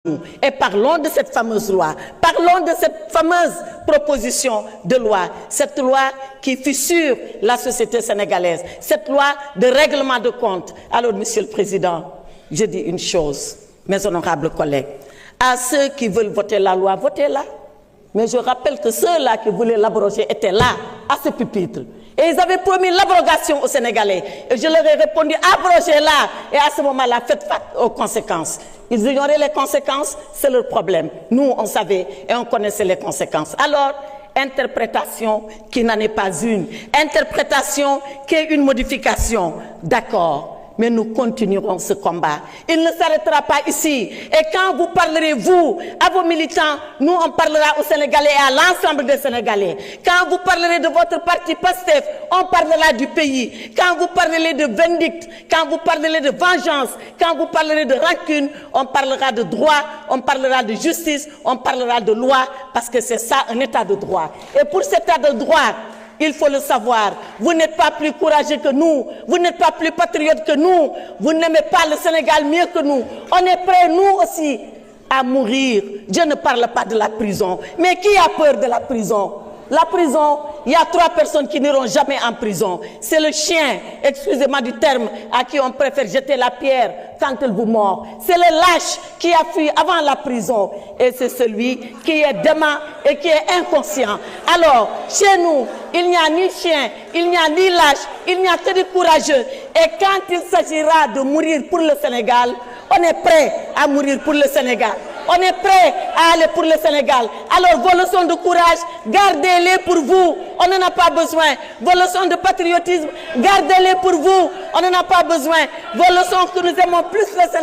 Et parlons de cette fameuse loi, parlons de cette fameuse proposition de loi, cette loi qui fissure la société sénégalaise, cette loi de règlement de compte. Alors, Monsieur le Président, je dis une chose, mes honorables collègues, à ceux qui veulent voter la loi, votez-la. Mais je rappelle que ceux-là qui voulaient l'abroger étaient là, à ce pupitre. Et ils avaient promis l'abrogation aux Sénégalais. Et je leur ai répondu, abrogez-la. Et à ce moment-là, faites face aux conséquences. Ils ignoraient les conséquences, c'est leur problème. Nous, on savait et on connaissait les conséquences. Alors, interprétation qui n'en est pas une. Interprétation qui est une modification. D'accord. Mais nous continuerons ce combat. Il ne s'arrêtera pas ici. Et quand vous parlerez, vous, à vos militants, nous, on parlera aux Sénégalais et à l'ensemble des Sénégalais. Quand vous parlerez de votre parti PASTEF, on parlera du pays. Quand vous parlerez de vindicte, quand vous parlerez de vengeance, quand vous parlerez de rancune, on parlera de droit, on parlera de justice, on parlera de loi, parce que c'est ça, un état de droit. Et pour cet état de droit, il faut le savoir, vous n'êtes pas plus courageux que nous, vous n'êtes pas plus patriote que nous, vous n'aimez pas le Sénégal mieux que nous. On est prêts, nous aussi, à mourir. Je ne parle pas de la prison. Mais qui a peur de la prison? La prison, il y a 3 personnes qui n'iront jamais en prison. C'est le chien, excusez-moi du terme, à qui on préfère jeter la pierre quand il vous mord. C'est le lâche qui a fui avant la prison. Et c'est celui qui est dément et qui est inconscient. Alors, chez nous, il n'y a ni chien, il n'y a ni lâche, il n'y a que des courageux. Et quand il s'agira de mourir pour le Sénégal, on est prêt à mourir pour le Sénégal. On est prêt à aller pour le Sénégal. Alors vos leçons de courage, gardez-les pour vous. On n'en a pas besoin. Vos leçons de patriotisme, gardez-les pour vous. On n'en a pas besoin. Vos leçons que nous aimons plus le Sénégal.